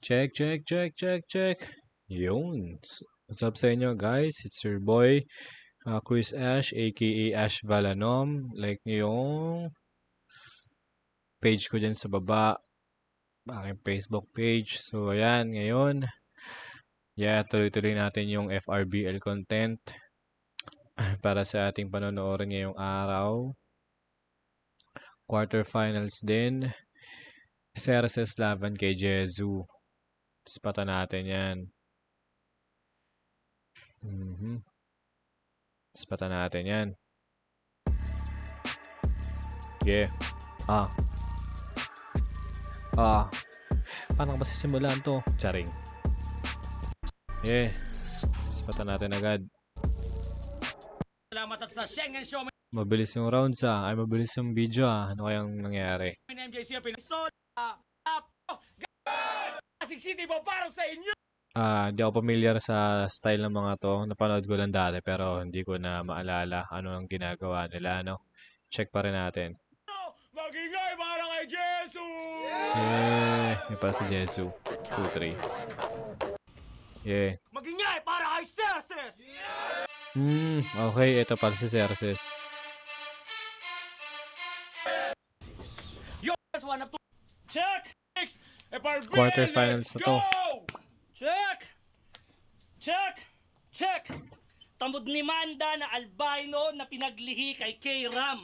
Check, check, check, check, check. Yun. What's up sa inyo guys? It's your boy, Quiz Ash, aka Ash Valanom. Like nyo yung page ko dyan sa baba. Aking Facebook page. So, ayan, ngayon. Tuloy-tuloy natin yung FRBL content para sa ating panonoodin ngayong araw. Quarterfinals din. CRSS laban kay Jezu. Spata natin yan. Spata natin yan. Yeah. Paano ba sisimulan to? Charing. Yeah. Spata natin agad. Salamat at sa Schengen Show. Mabilis yung rounds Ay, mabilis yung video Ano kayang nangyari? MJC Pinisol. Pasig City po para sa inyo. Hindi ako familiar sa style ng mga to. Napanood ko lang dati pero hindi ko na maalala ano ang ginagawa nila, no? Check pa rin natin. Magingay para kay Jesu! Yung para si Jesu. 2-3. Yeah. Magingay para kay Cerces! Okay. Ito para si Cerces. Yo, one up to check! Quarterfinals na to. Check! Check! Check! Tamod ni Manda na albino na pinaglihi kay K-Ram.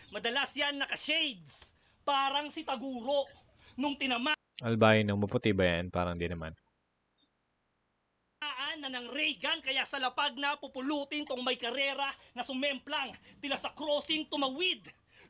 Madalas yan naka-shades. Parang si Taguro. Nung tinamaan Albino, maputi ba yan? Parang di naman. na ng Reagan kaya sa lapag na pupulutin tong may karera na sumemplang tila sa crossing tumawid.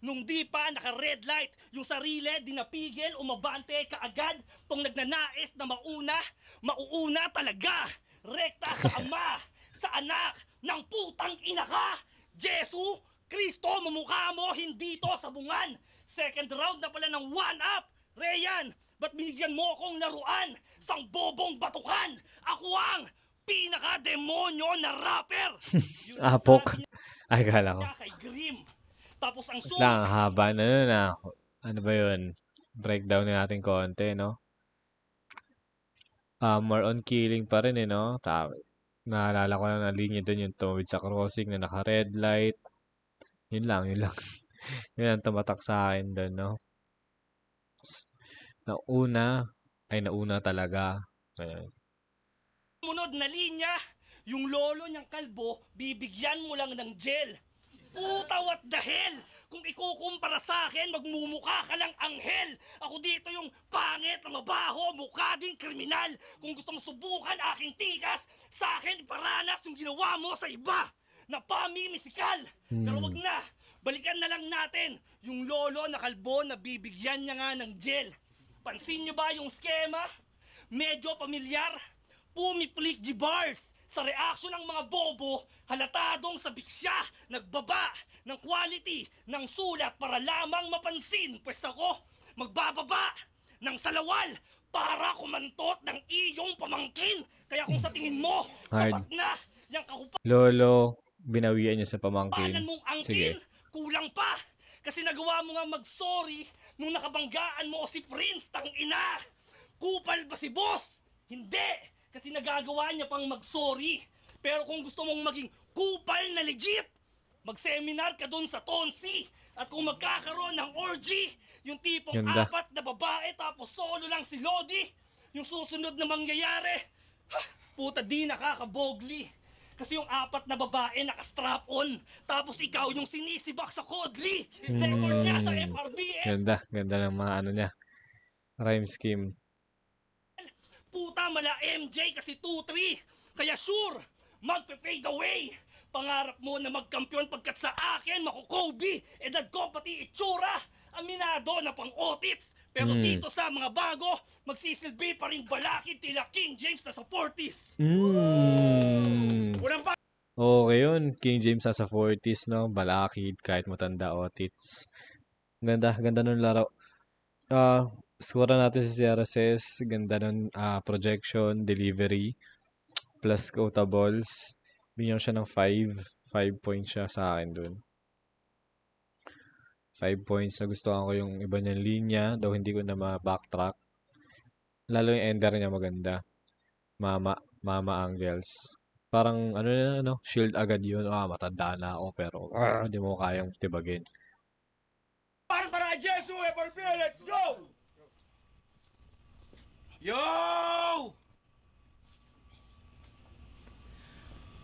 Nung di pa naka-red light, yung sarili di napigil, umabante kaagad tong nagnanais na mauuna talaga. Rekta sa ama, sa anak, ng putang ina ka. Jesu, Kristo, mamukha mo, hindi to sabungan. Second round na pala ng one-up. Rayan, ba't binigyan mo akong laruan? Sang bobong batukan. Ako ang pinaka-demonyo na rapper. Apok. Ay, kala ko. Kay Grim. Tapos ang lang, haba na nun Ano ba yun? Breakdown na natin konti, no? More on killing pa rin, no? Naalala ko na linya dun yung tumawid sa crossing na naka-red light. Yun lang. Yun ang tumatak sa akin dun, no? Nauna talaga. Ayun. Munod na linya, yung lolo niyang kalbo, bibigyan mo lang ng gel. Puta, what the hell? Kung ikukumpara sa akin, magmumukha ka lang anghel. Ako dito yung pangit na mabaho, mukha din kriminal. Kung gusto mo subukan aking tikas, sa akin iparanas yung ginawa mo sa iba. Na pamimisikal. Pero wag na, balikan na lang natin yung lolo na kalbo na bibigyan niya nga ng gel. Pansin niyo ba yung skema? Medyo pamilyar. Pumiplik G-bars. Sa reaksyon ng mga bobo, halatadong sabik siya, nagbaba ng quality ng sulat para lamang mapansin. Pwes ako, magbababa ng salawal para kumantot ng iyong pamangkin. Kaya kung sa tingin mo, sapat na, yung kahupa... Lolo, binawian niya sa pamangkin. Mong Sige. angkin, kulang pa. Kasi nagawa mo nga mag-sorry nung nakabanggaan mo si Prince, tang ina. Kupal ba si boss? Hindi. Kasi nagagawa niya pang mag-sorry. Pero kung gusto mong maging kupal na legit, mag-seminar ka dun sa Tonsi. At kung magkakaroon ng orgy, yung tipong Ganda. 4 na babae tapos solo lang si Lodi, yung susunod na mangyayari, puta di nakakabogli. Kasi yung 4 na babae naka-strap-on, tapos ikaw yung sinisibak sa Kodli. Record niya sa FRBL. Ganda ng mga ano niya. Rhyme scheme. Puta mala MJ kasi 2-3. Kaya sure, magpe-fade away. Pangarap mo na magkampiyon pagkat sa akin makukobi. Edad ko pati itsura. Aminado na pang-otits. Pero dito sa mga bago, magsisilbi pa rin balakid tila King James na sa 40s. Unang pa... Okay yun. King James sa 40s, no? Balakid, kahit matanda otits. Ganda nun laro. Score natin si CRSS. Ganda nun projection, delivery, plus quotables. Binigyan siya ng 5. 5 points siya sa akin dun. 5 points. Nagustuhan ko yung iba niyang linya. Daw hindi ko na ma-backtrack. Lalo yung ender niya maganda. Mama Angels. Parang ano na ano, shield agad yun. Matanda na ako pero hindi mo kayang tibagin. Para Jesu, FRP, let's go! Yo!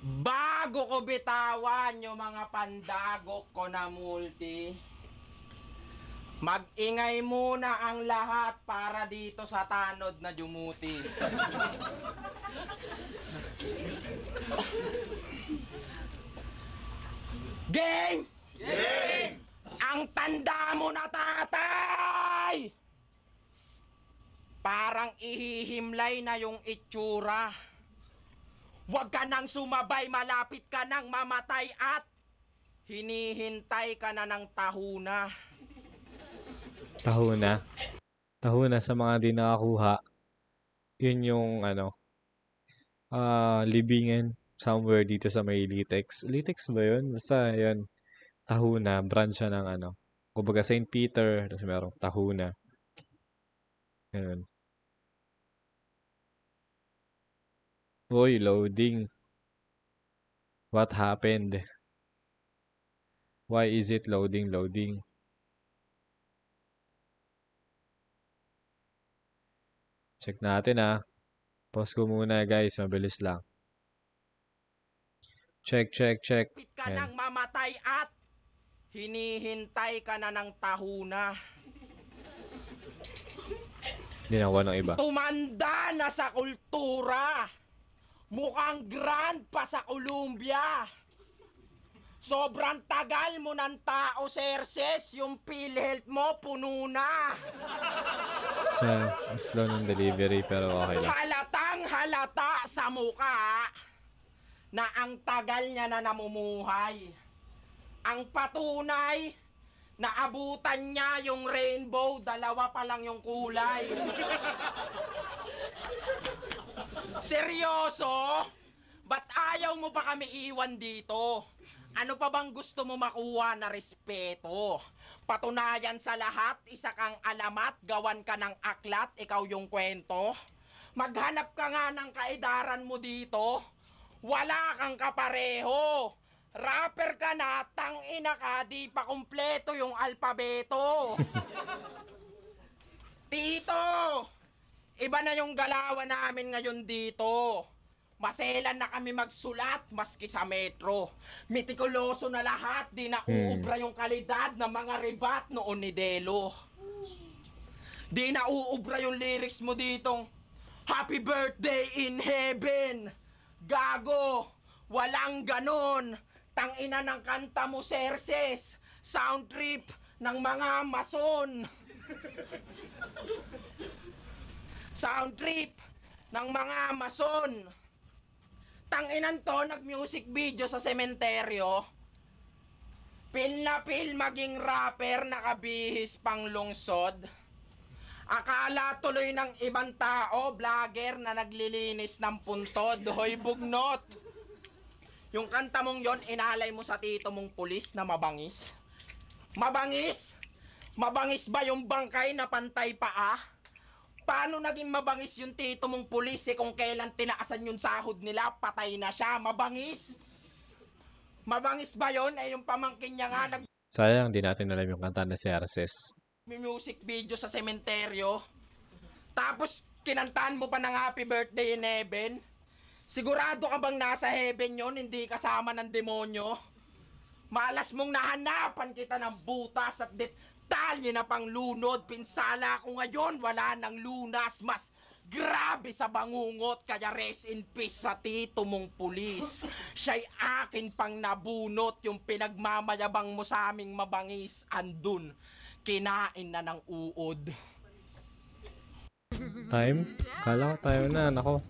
Bago ko bitawan yung mga pandagok ko na multi, mag-ingay muna ang lahat para dito sa tanod na jumuti. Game! Game! Ang tanda mo na, tatay! Parang ihihimlay na yung itsura. Huwag ka nang sumabay, malapit ka nang mamatay at hinihintay ka na ng tahuna. Tahuna. Tahuna sa mga di nakakuha. Yun yung ano, libingan somewhere dito sa may Litex. Litex ba yun? Basta yun. Tahuna, branch siya ng ano. Kumbaga St. Peter, tapos merong Tahuna. Yun. Uy, loading. What happened? Why is it loading? Check natin Pause ko muna guys, mabilis lang. Check. Malapit ka Yan. nang mamatay at hinihintay ka na ng tahuna. Hindi nakuha ng iba. Tumanda na sa kultura. Mukhang grand pa sa Columbia. Sobrang tagal mo ng tao, Serses. Yung PhilHealth mo, puno na. Sa slow ng delivery pero okay lang. Halatang halata sa mukha na ang tagal niya na namumuhay. Ang patunay, naabutan niya yung rainbow, dalawa pa lang yung kulay. Seryoso? Ba't ayaw mo pa kami iwan dito? Ano pa bang gusto mo makuha na respeto? Patunayan sa lahat, isa kang alamat, gawan ka ng aklat, ikaw yung kwento. Maghanap ka nga ng kaedaran mo dito. Wala kang kapareho. Rapper ka na, tangina ka, di pa kumpleto yung alpabeto. Tito, iba na yung galawan namin ngayon dito. Maselan na kami magsulat maski sa metro. Mitikuloso na lahat, di na uubra yung kalidad ng mga ribat noon ni Delo. Di na uubra yung lyrics mo ditong Happy Birthday in Heaven. Gago, walang ganon. Tangina ng kanta mo, Serses. Sound trip ng mga mason. Sound trip ng mga mason. Tanginan to, nag-music video sa sementeryo. Pil na pil maging rapper, nakabihis pang lungsod. Akala tuloy ng ibang tao, vlogger na naglilinis ng puntod. Hoy bugnot! Yung kanta mong yon, inalay mo sa tito mong pulis na mabangis. Mabangis? Mabangis ba yung bangkay na pantay paa? Paano naging mabangis yung tito mong pulis kung kailan tinaasan yung sahod nila, patay na siya? Mabangis? Mabangis ba yon? Yung pamangkin niya nga Sayang, di natin alam yung kanta na si Arces. music video sa sementeryo. Tapos kinantahan mo pa ng Happy Birthday in Heaven. Sigurado ka bang nasa heaven yon, hindi kasama ng demonyo? Malas mong nahanapan kita ng butas at detalye na pang lunod. Pinsala ko ngayon, wala nang lunas. Mas grabe sa bangungot, kaya rest in peace sa tito mong pulis. Siya'y akin pang nabunot, yung pinagmamayabang mo sa aming mabangis. Andun, kinain na ng uod. Time? Kala ko time na, nako.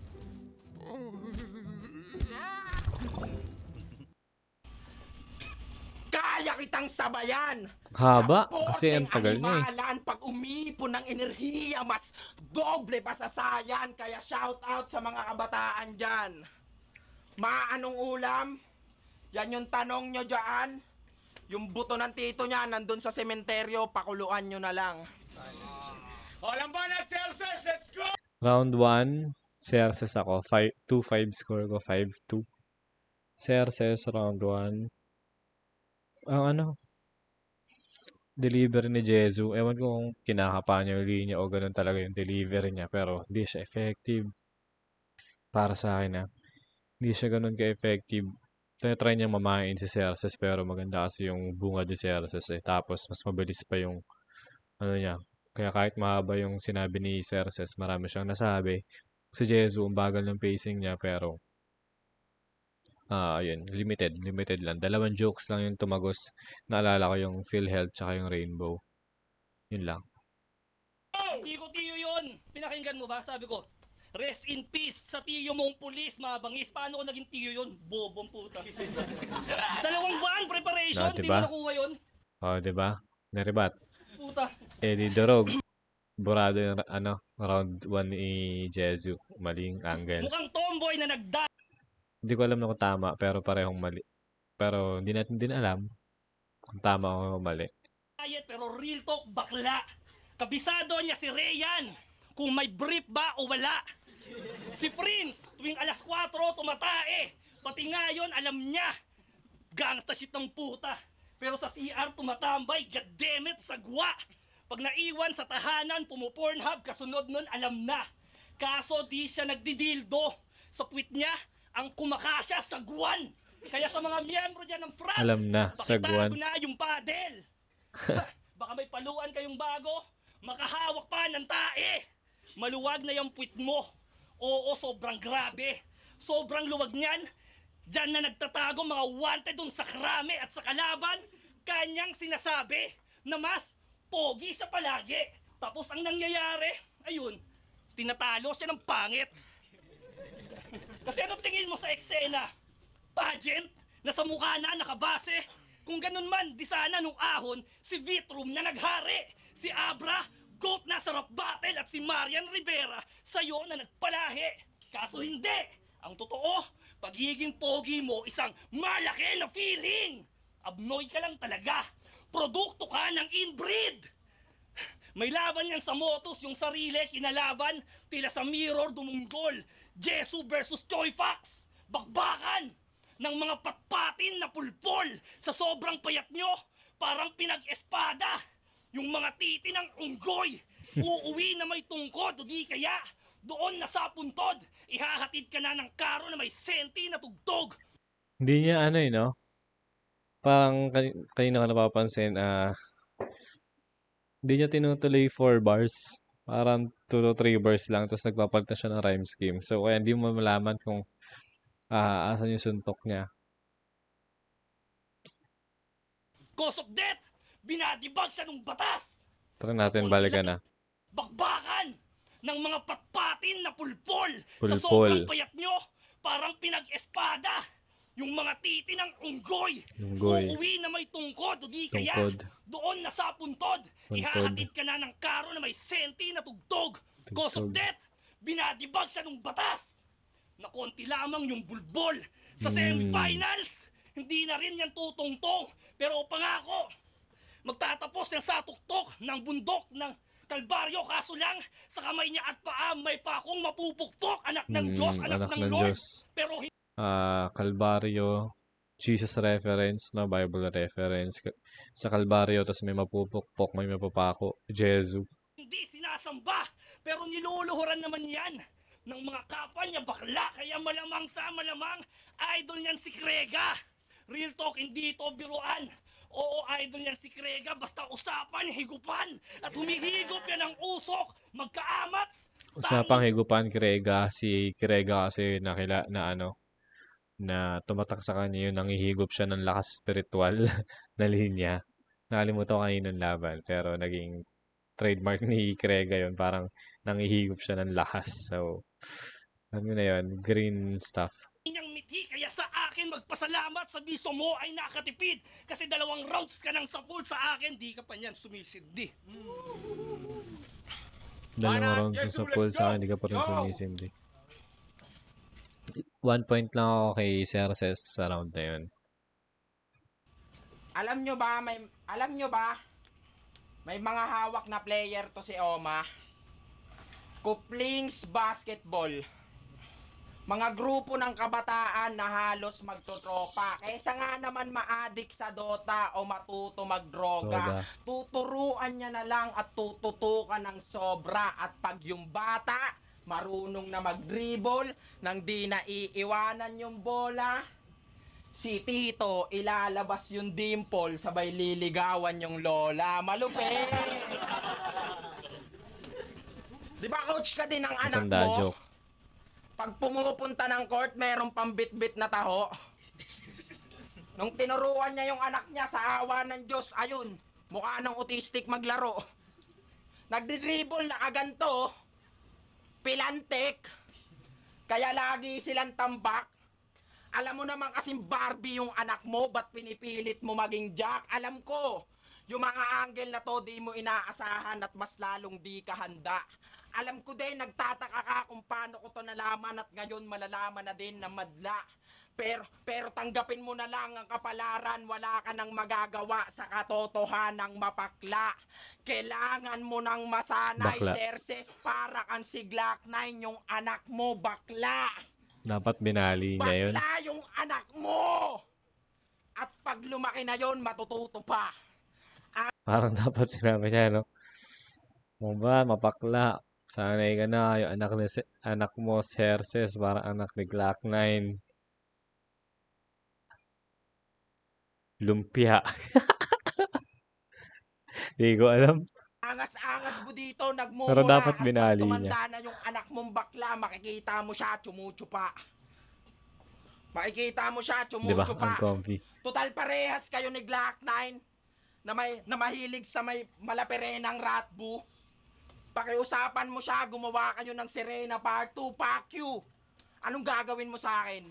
Kaya kitang sabayan. Haba, Sa kasi ang tagal niya animalan, pag umipon ng enerhiya, mas doble pa sa sayan. Kaya shout out sa mga kabataan dyan. Maanong ulam? Yan yung tanong nyo dyan. Yung buto ng tito niya nandun sa sementeryo, pakuluan nyo na lang. Walang banat, Celsius, let's go! Round 1, Cerces ako. 2-5 score ko, 5-2. Cerces, round 1. Ang ano, delivery ni Jezu. Ewan ko kung kinakapa niya yung linya o ganun talaga yung delivery niya. Pero hindi siya effective. Para sa akin hindi siya ganun ka-effective. Try niya mamain si Cerces pero maganda kasi yung bunga ni Cerces eh. Tapos mas mabilis pa yung ano niya. Kaya kahit mahaba yung sinabi ni Cerces, marami siyang nasabi. Si Jezu, ang bagal ng pacing niya pero ayun, limited lang. Dalawang jokes lang yung tumagos. Naalala ko yung PhilHealth tsaka yung Rainbow. Yun lang. Hindi ko tiyo yun. Pinakinggan mo ba? Sabi ko, rest in peace sa tiyo mong pulis, mabangis. Paano ko naging tiyo yun? Bobong puta. 2 buwan preparation, di Diba? mo nakuha yun. Diba? Naribat. Puta. Eddie Dorog. Burado yung round 1 ni Jezu. Maling angle. Mukhang tomboy na nagda. Hindi ko alam na kung tama, pero parehong mali. Pero hindi natin din alam kung tama o mali. Pero real talk, bakla. Kabisado niya si Rayan kung may brief ba o wala. Si Prince, tuwing alas 4 tumatae. Pati ngayon, alam niya. Gangsta shit ng puta. Pero sa CR tumatambay, goddammit, sagwa. Pag naiwan sa tahanan, pumupornhub, kasunod nun, alam na. Kaso di siya nagdidildo. Sa puwit niya, ang kumakasya, sagwan. Kaya sa mga miyembro dyan ng front, alam na, sagwan. pakitago na yung padel. Baka may paluan kayong bago, makahawak pa ng tae. Maluwag na yung puwit mo. Oo, sobrang grabe. Sobrang luwag niyan. Diyan na nagtatago mga wanted dun sa krame at sa kalaban. Kanyang sinasabi na mas pogi siya palagi. Tapos ang nangyayari, ayun, tinatalo siya ng pangit. Kasi anong tingin mo sa eksena? Pageant? Na sa mukha na nakabase? Kung ganun man, di sana nung ahon, si Vitrum na naghari. Si Abra, GOAT na sarap battle at si Marian Rivera, sayo na nagpalahi. Kaso hindi. Ang totoo, pagiging pogi mo, isang malaki na feeling. Abnoy ka lang talaga. Produkto ka ng inbreed. May laban yan sa motos, yung sarili kinalaban, tila sa mirror dumunggol. Jesu versus Choi Fox. Bakbakan ng mga patpatin na pulpol. Sa sobrang payat nyo, parang pinag-espada. Yung mga titi ng unggoy. Uuwi na may tungkod, o di kaya doon na sa puntod, ihahatid ka na ng karo na may senti na tugtog. Hindi niya no? Parang kanina ko napapansin, hindi niya tinutuloy 4 bars. Parang 2 to 3 bars lang, tapos nagpapalit na siya ng rhyme scheme. So, kaya hindi mo malaman kung asan yung suntok niya. Cause of death, binadibag siya ng batas. Tara natin, balikan na. Bakbakan ng mga patpatin na pulpol. Sa Pulpol. sobrang payat nyo, parang pinag-espada. Yung mga titi ng unggoy. Uuwi na may tungkod, o di kaya doon na sa puntod. Ihahatid ka na ng karo na may senti na tugtog. Cause of death, binadibag siya ng batas. Na konti lamang yung bulbol. Sa semifinals, hindi na rin yan tutungtong. Pero pangako, magtatapos yan sa tuktok ng bundok ng Kalbaryo. Kaso lang, sa kamay niya at paa may pa akong mapupukpok. Anak ng Diyos, anak ng Lord. Pero Kalbaryo, Jesus reference, no? Bible reference. Sa Kalbaryo, tapos may mapupukpok, may mapapako. Jesu. Hindi sinasamba, pero niluluhuran naman yan ng mga kapwa niya bakla. Kaya malamang sa malamang, idol niyan si Krega. Real talk, hindi ito biruan. Oo, idol niyan si Krega, basta usapan, higupan. At humihigop yan ng usok, magkaamats. Usapang higupan, Krega. Si Krega kasi na tumatak sa kanya yung nangihigop siya ng lakas spiritual na linya. Nakalimutan ko kaninong laban, pero naging trademark ni Krega yun. Parang nangihigop siya ng lakas. So, ano na yun, green stuff. Inyang mithi, kaya sa akin magpasalamat sa biso mo ay nakatipid. Kasi 2 rounds ka ng sapul sa akin, di ka pa niyan sumisindi. 2 rounds sa sapul sa akin, di ka pa rin sumisindi. 1 point lang ako kay Cerces sa round na yun. Alam nyo ba, may mga hawak na player to si Oma. Kuplings Basketball. Mga grupo ng kabataan na halos magtotropa. Kaysa nga naman ma-addict sa Dota o matuto magdroga, tuturuan niya na lang at tututukan ng sobra. At pag yung bata marunong na mag-dribble nang di na iiwanan yung bola, si Tito ilalabas yung dimple, sabay liligawan yung lola. Malupit! Di ba coach ka din ng anak Matanda mo? joke. Pag pumupunta ng court, merong pambit-bit na taho. Nung tinuruan niya yung anak niya sa awa ng Diyos, ayun, mukha ng autistic maglaro. Nagdi-dribble na kaganto, pilantik, kaya lagi silang tambak. Alam mo naman kasing Barbie yung anak mo, ba't pinipilit mo maging Jack? Alam ko, yung mga angle na to di mo inaasahan at mas lalong di ka handa. Alam ko din, nagtataka ka kung paano ko to nalaman at ngayon malalaman na din na madla. Pero tanggapin mo na lang ang kapalaran, wala ka nang magagawa sa katotohanang mapakla. Kailangan mo nang masanay, Bakla. Xerxes, para kang si Glock-9, yung anak mo, bakla. Dapat binali niya yun. Bakla yung anak mo! At pag lumaki na yon, matututo pa. Parang dapat sinabi niya, no? Mo ba, mapakla. Sanay ka na, yung anak mo, Xerxes, parang anak ni Glock-9. Lumpia. Di ko alam. Angas-angas mo dito, nagmumura. Pero dapat at binali pag niya. tumanda na yung anak mong bakla, makikita mo siya, tsumutsupa. Makikita mo siya, Di ba? tsumutsupa. Ang comfy. Total parehas kayo ni Glock-9 na mahilig sa may malaperenang ratbu. Pakiusapan mo siya, gumawa kayo ng Serena Part 2, fuck you. Anong gagawin mo sa akin?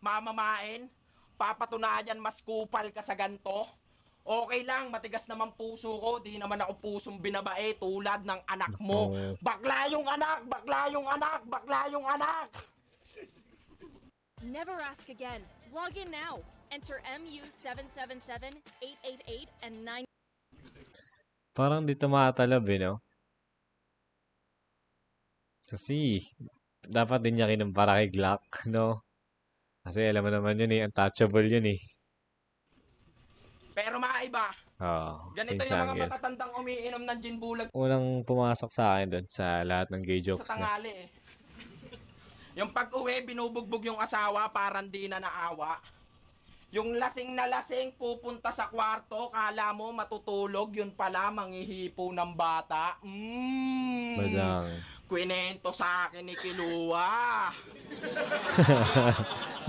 Mamamain? Papatunayan mas kupal ka sa ganto? Okay lang, matigas naman puso ko, di naman ako pusong binabae tulad ng anak mo. Oh. Bakla yung anak, bakla yung anak, bakla yung anak. Never ask again. Log in now. Enter MU777-888 and 9. Parang di tumatalab, eh, no? Kasi, dapat din niya kinumpara kay Glock, no? Kasi alam mo naman yun, eh. Untouchable yun, eh. Pero maiba, Oo. ganito yung mga matatandang umiinom ng gin bulag Unang pumasok sa akin doon sa lahat ng gay sa jokes na. tangali eh. Yung pag-uwi, binubugbog yung asawa, parang di na naawa. Yung lasing na lasing, pupunta sa kwarto, kala mo matutulog, yun pala, manghihipo ng bata. Badang. Kwento sa akin ni Kilua.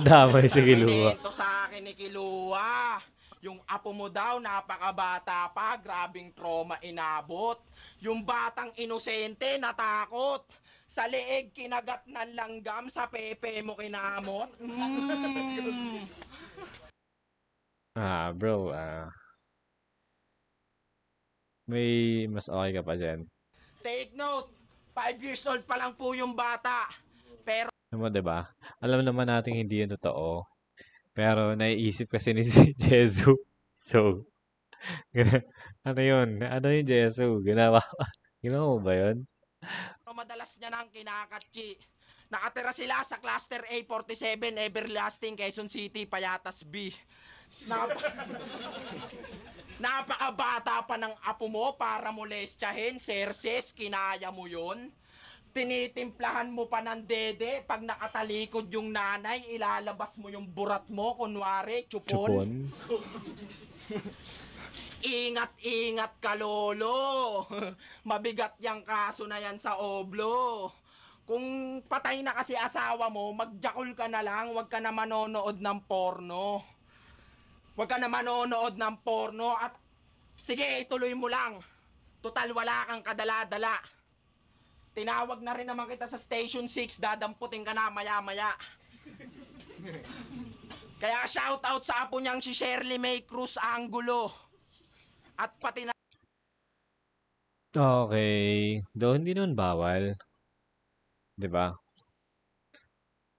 Damay si Kilua. Kwento sa akin ni Kilua. Yung apo mo daw, napakabata pa, grabing trauma inabot. Yung batang inosente, natakot. Sa leeg, kinagat ng langgam, sa pepe mo kinamot. Bro, may mas okay ka pa dyan. Take note, 5 years old pa lang po yung bata. Pero Alam mo, diba? Alam naman natin hindi yun totoo. Pero naiisip kasi ni si Jesu. So, ano yun? Ano yung Jesu? Ginawa mo ba yun? madalas niya nang kinakatsi. Nakatira sila sa Cluster A47, Everlasting, Quezon City, Payatas B. Napakabata pa ng apo mo para molestyahin, Xerxes, kinaya mo yun? Tinitimplahan mo pa ng dede, pag nakatalikod yung nanay, ilalabas mo yung burat mo, kunwari, chupon. Ingat-ingat ka, lolo. Mabigat yung kaso na yan sa oblo. Kung patay na kasi asawa mo, magjakol ka na lang, wag ka na manonood ng porno. Wag ka na manonood ng porno at sige, ituloy mo lang. Total, wala kang kadala-dala. Tinawag na rin naman kita sa Station 6, dadamputin ka na maya-maya. Kaya shoutout sa apo niyang si Shirley May Cruz Angulo. At pati na... Okay. Doon hindi nun bawal. 'Di ba?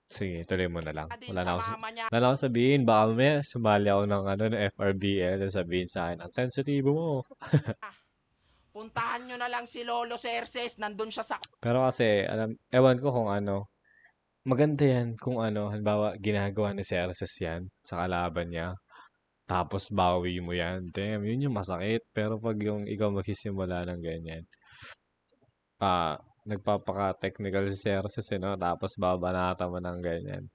Sige, tuloy mo na lang. Wala na akong sabihin. Baka mamaya sumali ako ng FRBL at sabihin sa akin, ang sensitibo mo. Puntahan nyo na lang si Lolo Cerces, nandun siya sa Pero kasi, ewan ko kung ano, maganda yan kung ano, halimbawa, ginagawa ni Cerces yan sa kalaban niya, tapos bawi mo yan. Damn, yun yung masakit. Pero pag yung ikaw magsisimula ng ganyan, nagpapaka-technical si Cerces, no? Tapos babanata mo ng ganyan.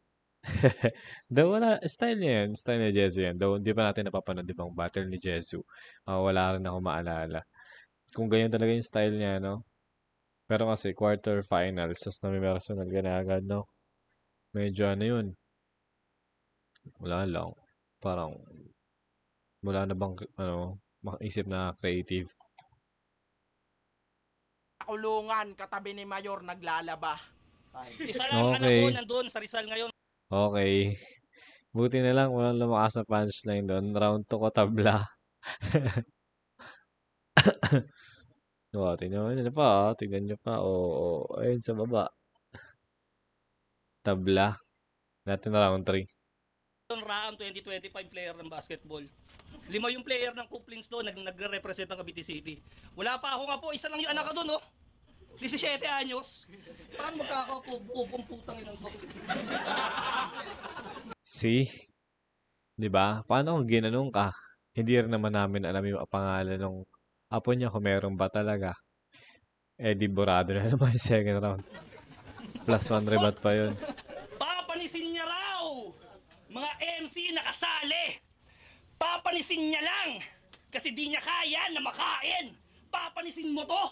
Though wala, style niya yan, style ni Jesu yan. Though hindi pa natin napapanood ibang battle ni Jesu. Wala rin ako maalala. Kung ganyan talaga yung style niya, no? Pero kasi quarterfinals, tas nami-personal ka na agad, no? Medyo ano yun, wala lang. Parang, wala na bang, ano, makaisip na creative. kulungan, katabi ni Mayor, naglalaba. Isa lang anak Okay. ko nandun sa Rizal ngayon. Okay. Buti na lang, walang lumakas na punchline doon. Round 2 ko tabla. Tingnan nyo pa, tignan nyo pa. Ayun sa baba. Tabla. Natin na round 3. Raam 2025 player ng basketball. 5 yung player ng Couplings doon, nagre-represent ang Cavite City. Wala pa ako nga po, isa lang yung anak ko doon, oh. 17 anyos. Paano magkakapupong putang inang ko? See? 'Di ba? Paano kung ginanong ka? Hindi rin naman namin alam yung pangalan ng apo niya kung meron ba talaga. Di burado na naman yung second round. +1 rebat pa yun. Papanisin niya raw! Mga MC nakasali! Papanisin niya lang! Kasi di niya kaya na makain! Papanisin mo to!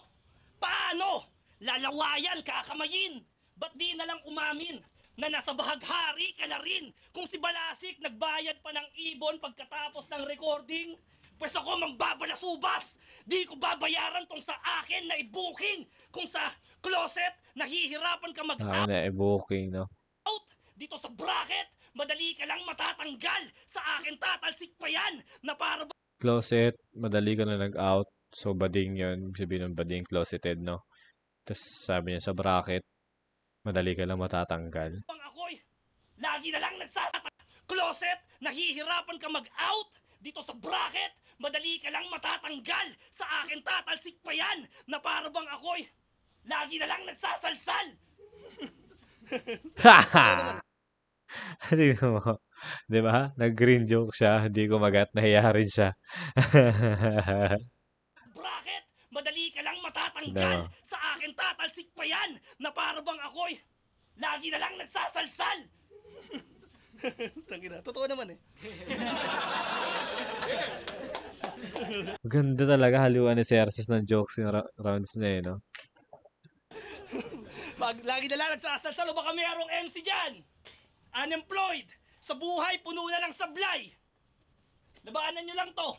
Paano? Lalawayan, kakamayin! Ba't di na lang umamin na nasa bahaghari ka na rin? Kung si Balasik nagbayad pa ng ibon pagkatapos ng recording, pues ako mangbabalasubas! Di ko babayaran tong sa akin na i-booking! Kung sa closet, nahihirapan ka Sa mag-out akin na booking, no? dito sa bracket, madali ka lang matatanggal! Sa akin tatalsik pa yan na para ba Closet, madali ka na nag-out. So, bading yun. Ibig sabihin ng bading, closeted, no? Tapos sabi niya sa bracket, madali ka lang matatanggal. bang ako'y lagi na lang closet, nahihirapan ka mag-out! Dito sa bracket, madali ka lang matatanggal! Sa akin tatalsik pa yan na para bang ako'y lagi na lang nagsasalsal! Haha! Tingnan mo. 'Di ba? Nag-green joke siya, hindi kumagat, nahiya rin siya. Bracket, madali ka lang Tignan matatanggal! mo. Sa akin tatalsik pa yan na para bang ako'y lagi na lang nagsasalsal! Tangina, totoo naman eh. Ganda talaga haluan ni Cerces ng jokes yung rounds niya, no? Pag lagi na lang nagsasalsal o baka mayroong MC dyan. Unemployed. Sa buhay, puno na ng sablay. Labaanan nyo lang to.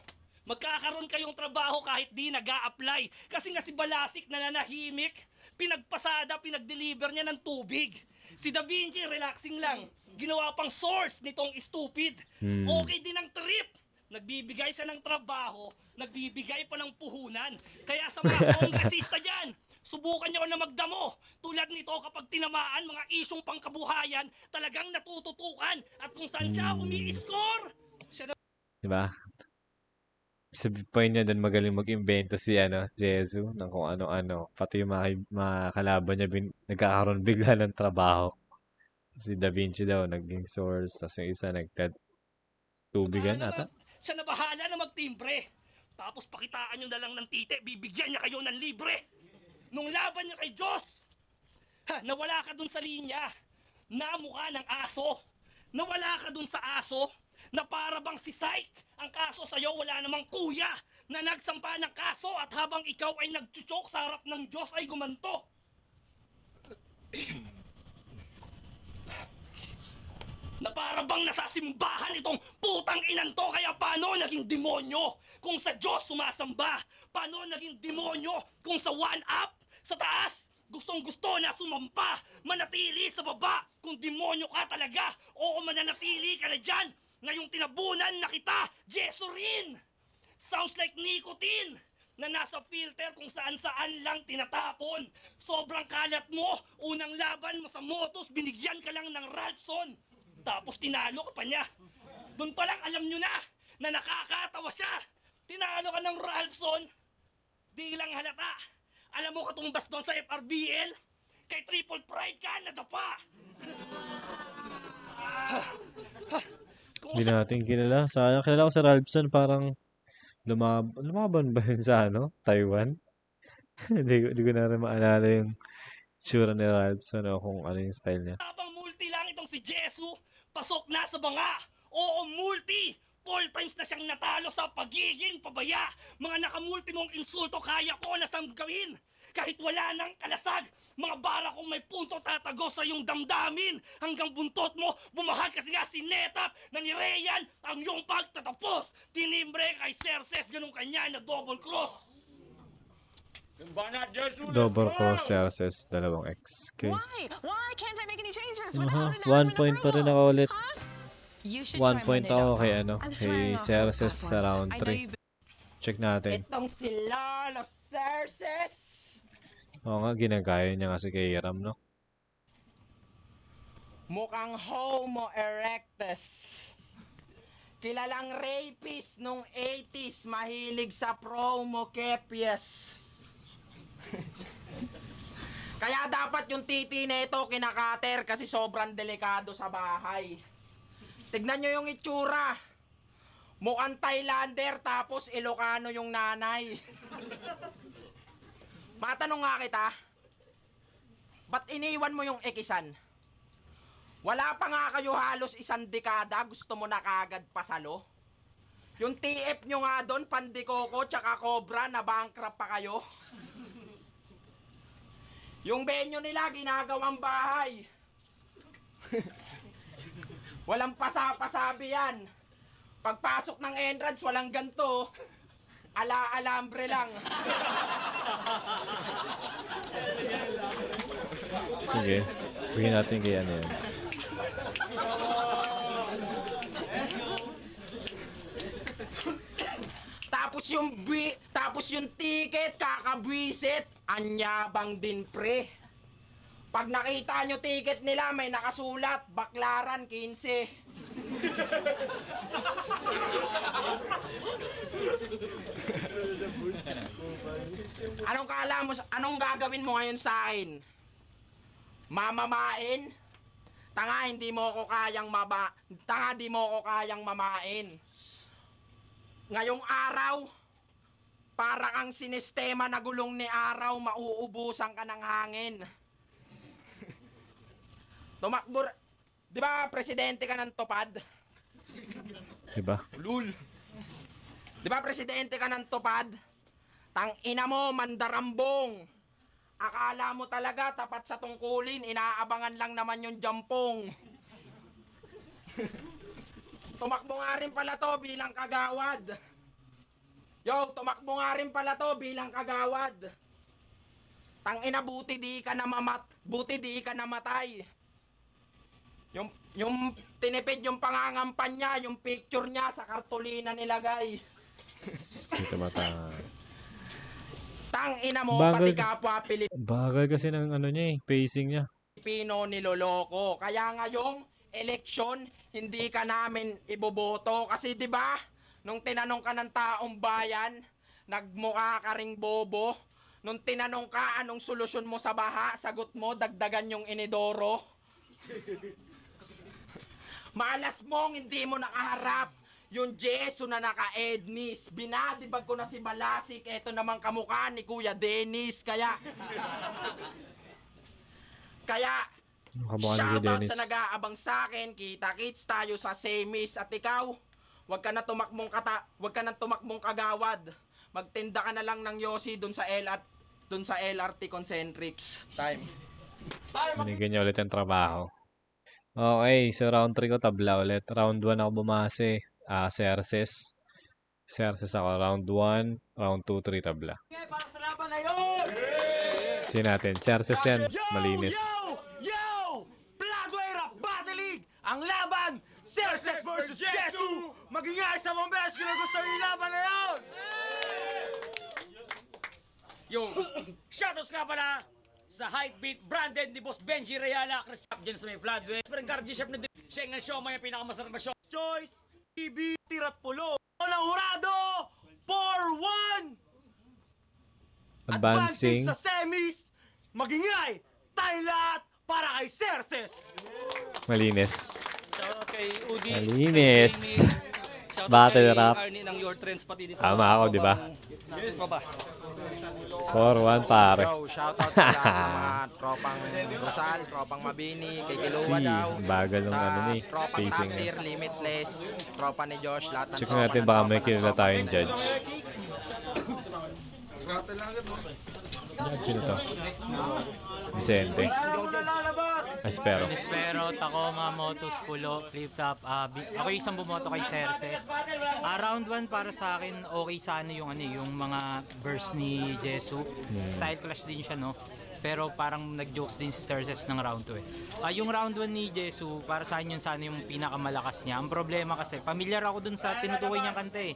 Magkakaroon kayong trabaho kahit di nag-a-apply. Kasi nga si Balasik nananahimik, pinagpasada, pinag-deliver niya ng tubig. Si Da Vinci, relaxing lang. Ginawa pang source nitong stupid. Okay din ang trip. Nagbibigay siya ng trabaho, nagbibigay pa ng puhunan. Kaya sa mga kongresista dyan, subukan nyo na magdamo. Tulad nito kapag tinamaan mga isyong pangkabuhayan, talagang natututukan. At kung saan siya umi-score, siya na... Diba? Sabi point niya doon magaling mag-imbento si Jesu ng kung ano-ano. Pati yung mga kalaban niya nagkakaroon bigla ng trabaho. Si Da Vinci daw naging source, tapos yung isa tubigan ata. Siya na bahala na magtimbre. Tapos pakitaan nyo na lang ng tite, bibigyan niya kayo ng libre. Nung laban niya kay Diyos, nawala ka dun sa linya, na mukha ng aso. Nawala ka dun sa aso, na para bang si Syke. Ang kaso sa'yo, wala namang kuya na nagsampa ng kaso at habang ikaw ay nagchuchok sa harap ng Diyos ay gumanto. Na para bang nasa simbahan itong putang inan to, kaya paano naging demonyo kung sa Diyos sumasamba? Paano naging demonyo kung sa one up, sa taas, gustong gusto na sumampa, manatili sa baba kung demonyo ka talaga? Oo, mananatili ka na dyan ngayong tinabunan na kita, Jesurin! Sounds like nicotine na nasa filter kung saan-saan lang tinatapon. Sobrang kalat mo, unang laban mo sa motos, binigyan ka lang ng Ralson. Tapos tinalo ka pa niya. Doon pa lang alam nyo na nakakatawa siya. Tinalo ka ng Ralson. Di lang halata. Alam mo katumbas doon sa FRBL? Kay Triple Pride ka, nadapa! Kung Hindi natin kilala. Sayang, kilala ko si Ralphson, parang lumaban ba yun sa Taiwan? Hindi ko na rin maalala yung tsura ni Ralphson o kung ano yung style niya. Habang multi lang itong si Jesu, pasok na sa banga. Oo, multi! 4 times na siyang natalo sa pagiging pabaya. Mga nakamulti mong insulto kaya ko na gawin. Kahit wala nang kalasag, mga bara kong may punto tatago sa iyong damdamin. Hanggang buntot mo, bumahal kasi nga si Netap na ni Rayan ang iyong pagtatapos. Tinimbre kay Cerces, ganun kanya na double cross. Double cross Cerces, 2x. Okay. Why? Why can't I make any changes Aha, without 1 an point pa rin ako ulit. You should 1 try point Monday ako Dog. kay I'm kay swearing off Cerces all sa platforms. round I know 3. you've Check natin. Itong si Lolo Cerces. Oo nga, ginagaya niya kasi kay Ram, no? Mukhang Homo erectus. Kilalang rapist nung 80s, mahilig sa promo kepias. Kaya dapat yung titi nito kinakater kasi sobrang delikado sa bahay. Tignan nyo yung itsura. Mukhang Thailander tapos Ilocano yung nanay. Matanong nga kita, ba't iniwan mo yung ekisan? Wala pa nga kayo halos 1 dekada, gusto mo na kagad pasalo? Yung TF nyo nga doon, Pandikoko, tsaka Cobra, na bankrupt pa kayo? Yung venue nila, ginagawang bahay. Walang pasapasabi yan. Pagpasok ng entrance, walang ganto. Ala-alambre lang. Sige, bigyan natin kay ano yan. Tapos yung ticket, kakabwisit, anyabang din pre. Pag nakita nyo ticket nila, may nakasulat, Baklaran 15. Anong gagawin mo ngayon sa akin? Mamamain? Tanga, di mo ko kayang mamain. Ngayong araw, para kang sinistema na gulong ni araw, mauubusan ka ng hangin. Tumakbo, di ba presidente ka ng tupad? Diba? Lul. Di ba presidente ka ng tupad? Tang ina mo, mandarambong. Akala mo talaga tapat sa tungkulin, inaabangan lang naman yung jampong. Tumakbo nga rin pala to bilang kagawad. Tumakbo nga rin pala to bilang kagawad. Tang ina, buti di ka namatay. Yung tinipid yung pangangampanya, yung picture niya sa kartolina nilagay. Dito mata. Tang ina mo, Bagal. pati kapwa Bagal kasi ng ano niya pacing niya. Pilipino niloloko. Kaya ngayong eleksyon, hindi ka namin iboboto. Kasi di ba nung tinanong ka ng taong bayan, nagmukha ka ring bobo. Nung tinanong ka anong solusyon mo sa baha, sagot mo, dagdagan yung inidoro. Malas mong hindi mo nakaharap yung Jesu na naka-Ednis. Binadibag ko na si Balasik. Eto naman kamukha ni Kuya Dennis. Kaya Kamukha ni Kuya shoutout Dennis. sa nag-aabang sa akin. Kita-kits tayo sa semis. At ikaw, wag ka na tumakbong kagawad. Magtinda ka na lang ng Yossi dun sa LRT Concentrics. Time. Binigyan niya ulit ang trabaho. Okay, so round 3 ko tabla ulit. Round 1 ako bumase. Cerces. Cerces ako. Round 1, round 2, 3 tabla. Okay, para sa laban na yun! Tingnan natin. Cerces yan. Malinis. Yo! Plagway Rap Battle League! Ang laban! Cerces versus Jesu! Magingay sa mga beses kung gusto yung laban na yun! Yo, shoutouts nga pala sa Hypebeat branded ni Boss Benji Reala, Chris dyan sa may Floodway. Spring Cardi Chef na din. Siya nga show, may pinakamasarap na show. Choice, TV, Tirat Pulo. Walang hurado! 4-1! Advancing. Sa semis, magingay, tayo lahat para kay Cerces. Malinis. Shoutout kay Udi. Malinis. Shoutout Battle kay rap. Arnie ng Your Trends pati din Tama ako, di ba? Tropa. 4-1 pare. Yo, shoutout sa lahat ng mga tropang Rosal, tropang Mabini, kay Kiluwa Si, daw. bagal ng Sa ano ni, tropang pacing. Captir, Limitless, tropa ni Josh, lahat ng Check tropa natin ng baka tropa may ng kilala tropa. tayong judge. Yan, sino to? Vicente. Espero. Espero, Tacoma, Motus, Pulo, Flip Top. Ako yung isang bumoto kay Cerces. Round 1 para sa akin, okay sa yung mga burst ni Jesu. Style clash din siya, no? Pero parang nag-jokes din si Cerces ng round 2 eh. Yung round 1 ni Jesu, para sa akin yun sana yung pinakamalakas niya. Ang problema kasi, familiar ako dun sa tinutukoy niyang kanta eh.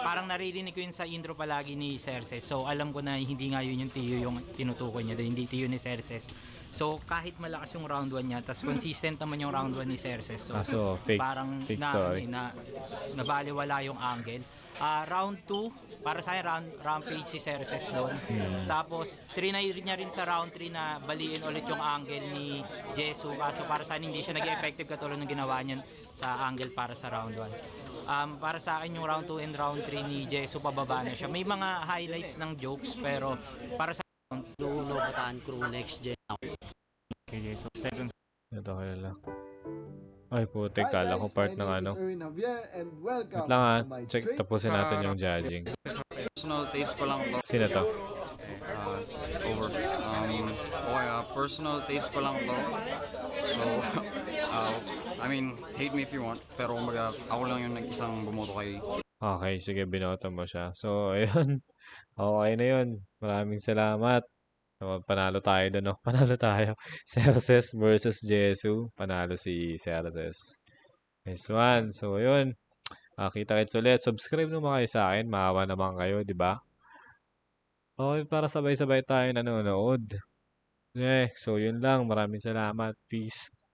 Parang naririnig ko yun sa intro palagi ni Cerces. So alam ko na hindi nga yun yung Tiyo yung tinutukoy niya, hindi Tiyo ni Cerces. So kahit malakas yung round 1 niya, tas consistent naman yung round 1 ni Cerces. So fake, parang fake story. nabaliwala yung angle. Round 2, para sa akin, rampage si Cerces doon. Tapos, trinay niya rin sa round 3 na baliin ulit yung angle ni Jesu. Kaso para sa akin, hindi siya naging effective katulad ng ginawa niya sa angle para sa round 1. Para sa akin, yung round 2 and round 3 ni Jesu, pababa na siya. May mga highlights ng jokes, pero para sa Dulo, Bataan Crew, Next Gen. kay Jesu. Ito kilala. Ay putik, kala ko part ng ano. Wait lang ha, check, tapusin natin yung judging. Personal taste ko lang to. Sino to? It's over. Okay, personal taste ko lang to. So, I mean, hate me if you want. Pero kumbaga, ako lang yung nag-isang bumoto kay... Okay, sige, binoto mo siya. So, ayun. Okay na yun. Maraming salamat. So, panalo tayo doon, no? Panalo tayo. Cerces versus Jesu. Panalo si Cerces. Nice one. So, ayun. Kita-kits ulit. Subscribe naman kayo sa akin. Maawa naman kayo, di ba? Okay, para sabay-sabay tayo nanonood. So, yun lang. Maraming salamat. Peace.